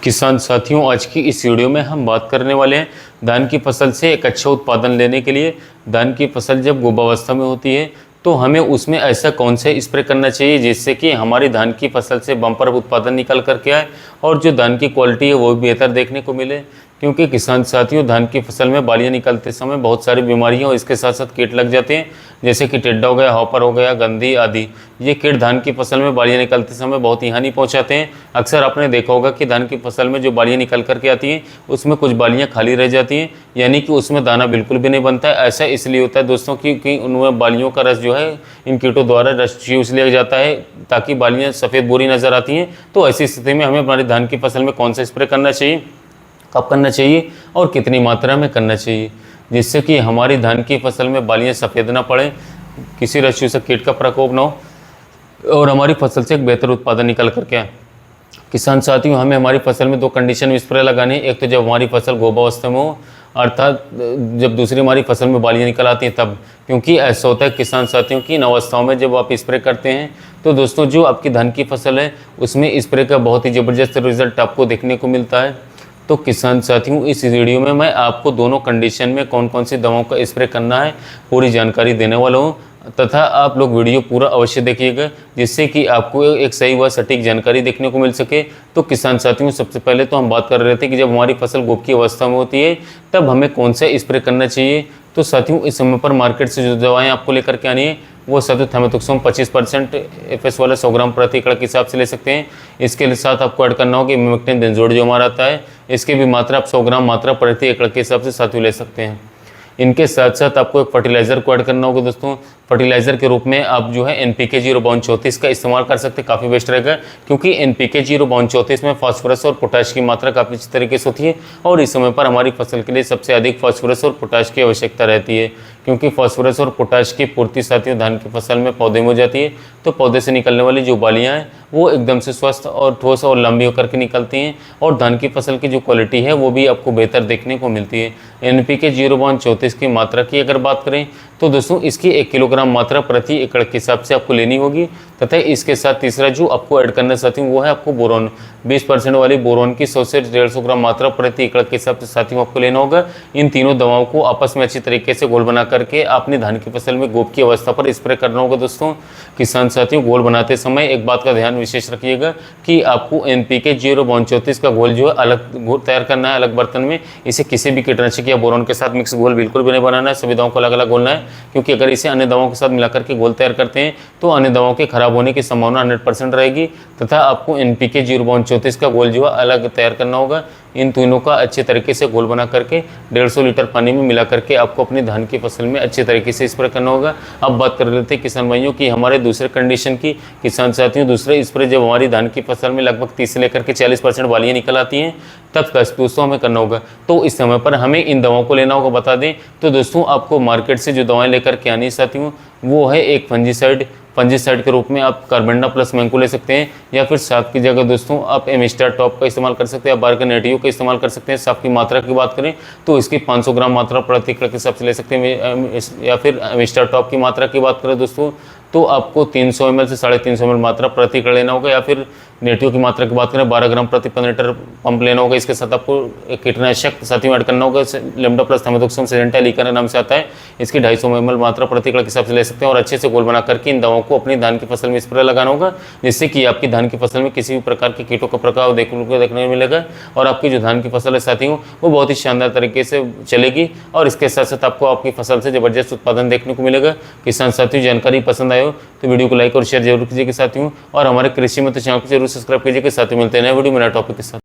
किसान साथियों, आज की इस वीडियो में हम बात करने वाले हैं धान की फसल से एक अच्छा उत्पादन लेने के लिए। धान की फसल जब गोबावस्था में होती है तो हमें उसमें ऐसा कौन सा स्प्रे करना चाहिए जिससे कि हमारी धान की फसल से बम्पर उत्पादन निकल करके आए और जो धान की क्वालिटी है वो भी बेहतर देखने को मिले। क्योंकि किसान साथियों, धान की फसल में बालियाँ निकलते समय बहुत सारी बीमारियाँ और इसके साथ साथ कीट लग जाते हैं, जैसे कि टिड्डा हो गया, हॉपर हो गया, गंधी आदि। ये कीट धान की फसल में बालियाँ निकलते समय बहुत ही हानि पहुंचाते हैं। अक्सर आपने देखा होगा कि धान की फसल में जो बालियाँ निकल करके आती हैं उसमें कुछ बालियाँ खाली रह जाती हैं, यानी कि उसमें दाना बिल्कुल भी नहीं बनता है। ऐसा इसलिए होता है दोस्तों क्योंकि उनमें बालियों का रस जो है इन कीटों द्वारा रस चूस लिया जाता है ताकि बालियाँ सफ़ेद बुरी नज़र आती हैं। तो ऐसी स्थिति में हमें हमारी धान की फसल में कौन सा स्प्रे करना चाहिए, कब करना चाहिए और कितनी मात्रा में करना चाहिए, जिससे कि हमारी धान की फसल में बालियाँ सफ़ेद ना पड़े, किसी रस चूसक कीट का प्रकोप ना हो और हमारी फसल से एक बेहतर उत्पादन निकल करके आए। किसान साथियों, हमें हमारी फसल में दो कंडीशन में स्प्रे लगानी है। एक तो जब हमारी फसल गोबावस्था में हो, अर्थात जब दूसरी हमारी फसल में बालियाँ निकल आती हैं तब। क्योंकि ऐसा होता है किसान साथियों की इन अवस्थाओं में जब आप स्प्रे करते हैं तो दोस्तों जो आपकी धान की फसल है उसमें स्प्रे का बहुत ही ज़बरदस्त रिजल्ट आपको देखने को मिलता है। तो किसान साथियों, इस वीडियो में मैं आपको दोनों कंडीशन में कौन कौन सी दवाओं का स्प्रे करना है पूरी जानकारी देने वाला हूँ, तथा आप लोग वीडियो पूरा अवश्य देखिएगा जिससे कि आपको एक सही व सटीक जानकारी देखने को मिल सके। तो किसान साथियों, सबसे पहले तो हम बात कर रहे थे कि जब हमारी फसल गोप की अवस्था में होती है तब हमें कौन सा स्प्रे करना चाहिए। तो साथियों, इस समय पर मार्केट से जो दवाएँ आपको लेकर के आनी है वो सतुथैमेथोक्सोम 25% एफएस वाला 100 ग्राम प्रति एकड़ के हिसाब से ले सकते हैं। इसके साथ आपको ऐड करना होगा इमेक्टिन बेंजोएट जो हमारा आता है, इसकी भी मात्रा आप 100 ग्राम मात्रा प्रति एकड़ के हिसाब से साथियों ले सकते हैं। इनके साथ साथ आपको एक फर्टिलाइज़र को ऐड करना होगा दोस्तों। फर्टिलाइज़र के रूप में आप जो है NPK 0/34 का इस्तेमाल कर सकते हैं, काफ़ी बेस्ट रहेगा। क्योंकि NPK 0/34 में फास्फोरस और पोटाश की मात्रा काफ़ी अच्छी तरीके से होती है और इस समय पर हमारी फसल के लिए सबसे अधिक फास्फोरस और पोटाश की आवश्यकता रहती है। क्योंकि फास्फोरस और पोटाश की पूर्ति साथियों धान की फसल में पौधे में हो जाती है तो पौधे से निकलने वाली जो बालियाँ हैं वो एकदम से स्वस्थ और ठोस और लंबी होकर के निकलती हैं और धान की फसल की जो क्वालिटी है वो भी आपको बेहतर देखने को मिलती है। NPK 0/34 की मात्रा की अगर बात करें तो दोस्तों इसकी 1 किलोग्राम मात्रा प्रति एकड़ के हिसाब से आपको लेनी होगी। तथा इसके साथ तीसरा जो आपको ऐड करना चाहती हूँ वो है आपको बोरोन। 20% वाली बोरोन की 100 से 150 ग्राम मात्रा प्रति एकड़ के हिसाब से साथियों आपको लेना होगा। इन तीनों दवाओं को आपस में अच्छी तरीके से घोल बना करके आपने धान की फसल में गोप की अवस्था पर स्प्रे करना होगा। दोस्तों किसान साथियों, घोल बनाते समय एक बात का ध्यान विशेष रखिएगा कि आपको NPK 0/34 का घोल जो है अलग घोल तैयार करना है अलग बर्तन में। इसे किसी भी कीटनाशक या बोरोन के साथ मिक्स घोल बिल्कुल भी नहीं बनाना है, सभी दवाओं को अलग अलग घोलना है। क्योंकि अगर इसे अन्य दवाओं के साथ मिलाकर के घोल तैयार करते हैं तो अन्य दवाओं के खराब होने की संभावना 100% रहेगी। तथा आपको NPK 0/34 का घोल जो है अलग तैयार करना होगा। इन तीनों का अच्छे तरीके से घोल बना करके 150 लीटर पानी में मिला करके आपको अपनी धान की फसल में अच्छे तरीके से स्प्रे करना होगा। अब बात कर लेते हैं किसान भाइयों की हमारे दूसरे कंडीशन की। किसान साथियों, दूसरे स्प्रे जब हमारी धान की फसल में लगभग 30 से लेकर के 40% बालियाँ निकल आती हैं तब दोस्तों हमें करना होगा। तो इस समय पर हमें इन दवाओं को लेना होगा। बता दें तो दोस्तों आपको मार्केट से जो दवाएँ लेकर के आनी साथियों वो है एक फंजीसाइड के रूप में आप कार्बेंडा प्लस मैंको ले सकते हैं, या फिर साफ की जगह दोस्तों आप एमिस्टार टॉप का इस्तेमाल कर सकते हैं, आप बार्गनेटियो का इस्तेमाल कर सकते हैं। साफ की मात्रा की बात करें तो इसकी 500 ग्राम मात्रा प्रति एकड़ के हिसाब से ले सकते हैं। या फिर एमिस्टार टॉप की मात्रा की बात करें दोस्तों तो आपको 300 ml से 350 ml मात्रा प्रति एकड़ लेना होगा। या फिर नेटियो की मात्रा की बात करें 12 ग्राम प्रति 15 लीटर पंप लेना होगा। इसके साथ आपको एक कीटनाशक साथियों ऐड करना होगा, लेमडा प्लस थैमेथोक्सोम सिजेंटा लीकर नाम से आता है। इसकी 250 ml मात्रा प्रति एकड़ के हिसाब से ले सकते हैं और अच्छे से घोल बना करके इन दवाओं को अपनी धान की फसल में स्प्रे लगाना होगा, जिससे कि आपकी धान की फसल में किसी भी प्रकार के कीटों का प्रभाव देखने को मिलेगा और आपकी जो धान की फसल है साथियों वो बहुत ही शानदार तरीके से चलेगी और इसके साथ साथ आपको आपकी फसल से ज़बरदस्त उत्पादन देखने को मिलेगा। किसान साथियों, जानकारी पसंद आए हो तो वीडियो को लाइक और शेयर जरूर कीजिएगा साथियों, और हमारे कृषि मित्र चैनल को जरूर सब्सक्राइब कीजिएगा। साथियों मिलते हैं नए वीडियो में नए टॉपिक के साथ।